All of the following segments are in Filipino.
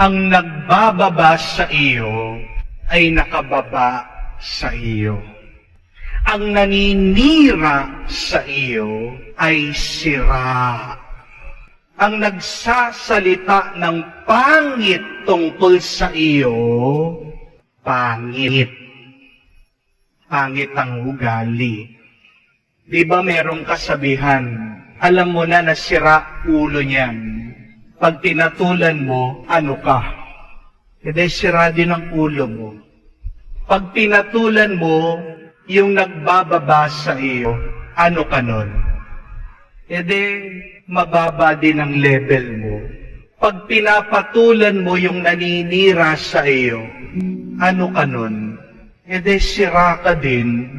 Ang nagbababa sa iyo ay nakababa sa iyo. Ang naninira sa iyo ay sira. Ang nagsasalita ng pangit tungkol sa iyo, pangit. Pangit ang ugali. Di ba merong kasabihan, alam mo na nasira ulo niyan. Pag tinatulan mo, ano ka? Hindi, sira din ang ulo mo. Pag pinatulan mo, yung nagbababa sa iyo, ano ka nun? Hindi, mababa din ang level mo. Pag pinapatulan mo yung naninira sa iyo, ano ka nun? Hindi, sira ka din.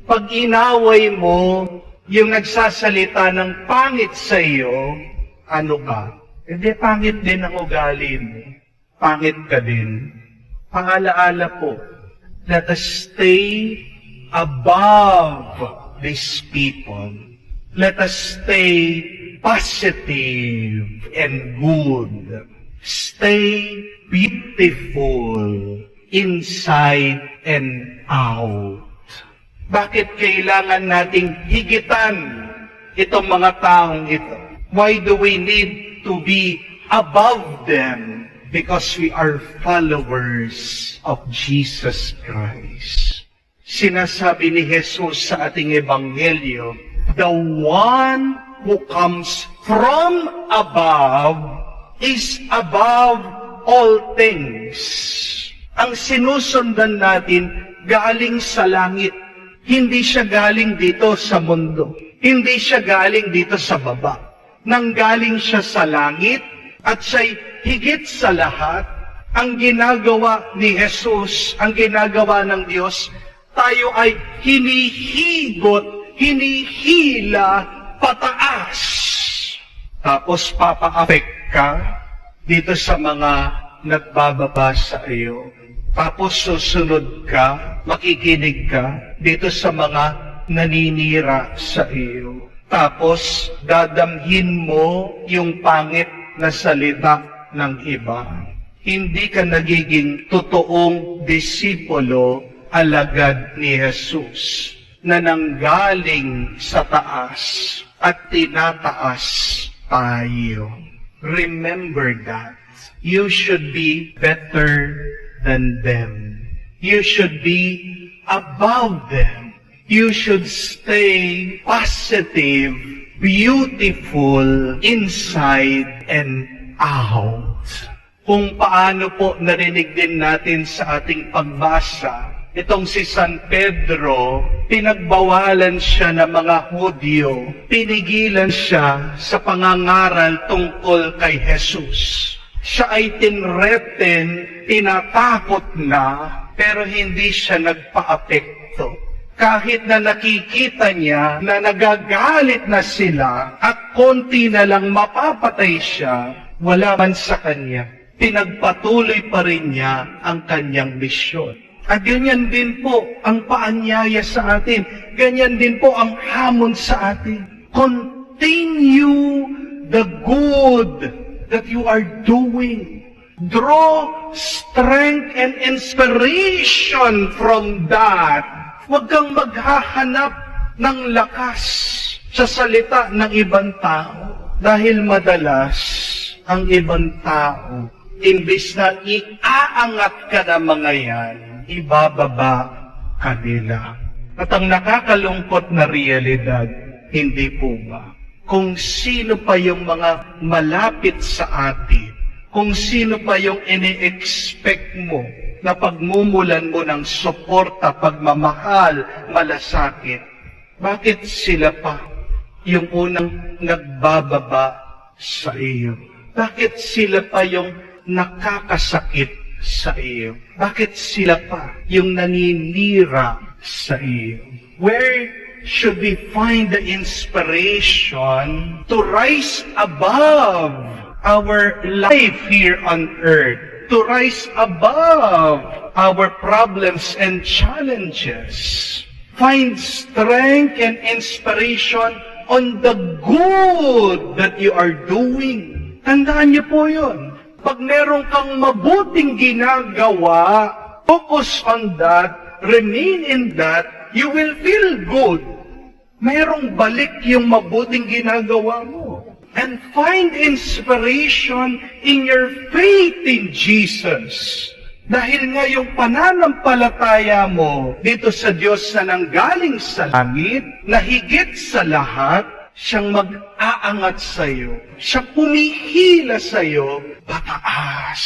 Pag inaway mo yung nagsasalita ng pangit sa iyo, ano ka? Hindi, pangit din ang ugali mo. Pangit ka din. Paalaala po, let us stay above these people. Let us stay positive and good. Stay beautiful inside and out. Bakit kailangan nating higitan itong mga taong ito? Why do we need to be above them? Because we are followers of Jesus Christ. Sinasabi ni Jesus sa ating ebanghelyo, the one who comes from above is above all things. Ang sinusundan natin galing sa langit. Hindi siya galing dito sa mundo. Hindi siya galing dito sa baba. Nanggaling siya sa langit at siya'y higit sa lahat. Ang ginagawa ni Jesus, ang ginagawa ng Diyos, tayo ay hinihigot, hinihila pataas. Tapos papa-affect ka dito sa mga nagbababa sa iyo. Tapos susunod ka, makikinig ka dito sa mga naninira sa iyo. Tapos dadamhin mo yung pangit na salita ng iba. Hindi ka nagiging totoong disipulo, alagad ni Jesus, na nanggaling sa taas at tinataas tayo. Remember that. You should be better than them. You should be above them. You should stay positive, beautiful, inside and out. Kung paano po narinig din natin sa ating pagbasa, itong si San Pedro, pinagbawalan siya ng mga Hudyo, pinigilan siya sa pangangaral tungkol kay Jesus. Siya ay tinreten, tinatakot na, pero hindi siya nagpa-apekto. Kahit na nakikita niya na nagagalit na sila at konti na lang mapapatay siya, wala man sa kanya. Pinagpatuloy pa rin niya ang kanyang misyon. At ganyan din po ang paanyaya sa atin. Ganyan din po ang hamon sa atin. Continue the good that you are doing. Draw strength and inspiration from that. Huwag kang maghahanap ng lakas sa salita ng ibang tao. Dahil madalas, ang ibang tao, imbis na iaangat ka ng mga yan, ibababa ka nila. At ang nakakalungkot na realidad, hindi po ba? Kung sino pa yung mga malapit sa atin, kung sino pa yung ini-expect mo na pagmumulan mo ng suporta, pagmamahal, malasakit, bakit sila pa yung unang nagbababa sa iyo? Bakit sila pa yung nakakasakit sa iyo? Bakit sila pa yung naninira sa iyo? Where should we find the inspiration to rise above our life here on earth? To rise above our problems and challenges. Find strength and inspiration on the good that you are doing. Tandaan niyo po yun. Pag meron kang mabuting ginagawa, focus on that, remain in that, you will feel good. Merong balik yung mabuting ginagawa mo. And find inspiration in your faith in Jesus. Dahil nga yung pananampalataya mo dito sa Diyos na nanggaling sa langit, na higit sa lahat, siyang mag-aangat sa iyo. Siyang pumihila sa iyo, pataas.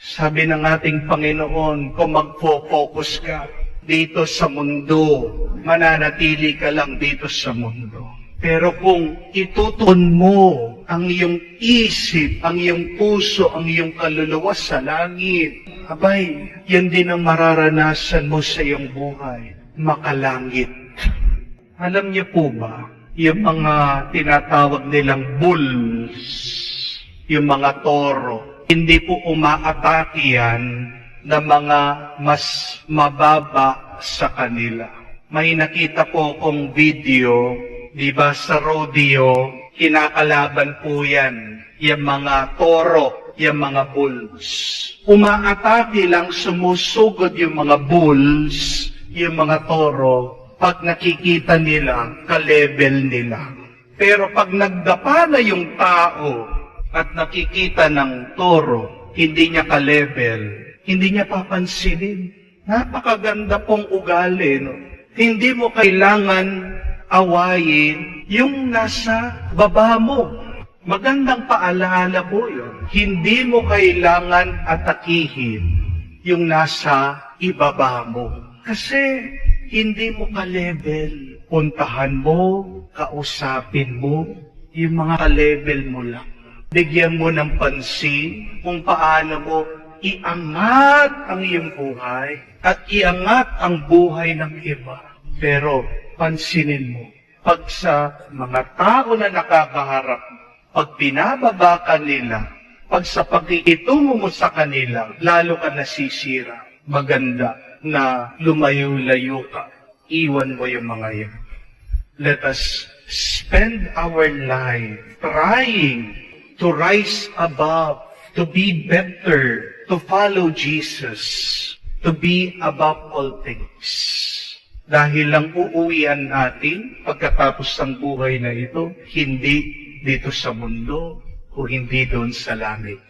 Sabi ng ating Panginoon, kung magfo-focus ka dito sa mundo, mananatili ka lang dito sa mundo. Pero kung itutuon mo ang iyong isip, ang iyong puso, ang iyong kaluluwa sa langit, abay, yan din ang mararanasan mo sa iyong buhay, makalangit. Alam niyo po ba, yung mga tinatawag nilang bulls, yung mga toro, hindi po umaatake yan na mga mas mababa sa kanila. May nakita po kong video, di ba sa rodeo, kinakalaban po yan, yung mga toro, yung mga bulls. Umaatake lang, sumusugod yung mga bulls, yung mga toro, pag nakikita nila, ka-level nila. Pero pag nagdapa na yung tao at nakikita ng toro, hindi niya ka-level, hindi niya papansinin. Napakaganda pong ugali, no? Hindi mo kailangan awayin yung nasa baba mo. Magandang paalala po yun. Hindi mo kailangan atakihin yung nasa ibaba mo. Kasi hindi mo ka-level. Puntahan mo, kausapin mo, yung mga ka-level mo lang. Bigyan mo ng pansin kung paano mo iangat ang iyong buhay at iangat ang buhay ng iba. Pero pansinin mo, pag sa mga tao na nakakaharap, pag pinababa ka nila, pag sa pakikitungo mo sa kanila, lalo ka nasisira. Maganda na lumayo-layo ka. Iwan mo yung mga yun. Let us spend our life trying to rise above, to be better, to follow Jesus, to be above all things. Dahil lang uuwian natin pagkatapos ng buhay na ito, hindi dito sa mundo o hindi doon sa langit.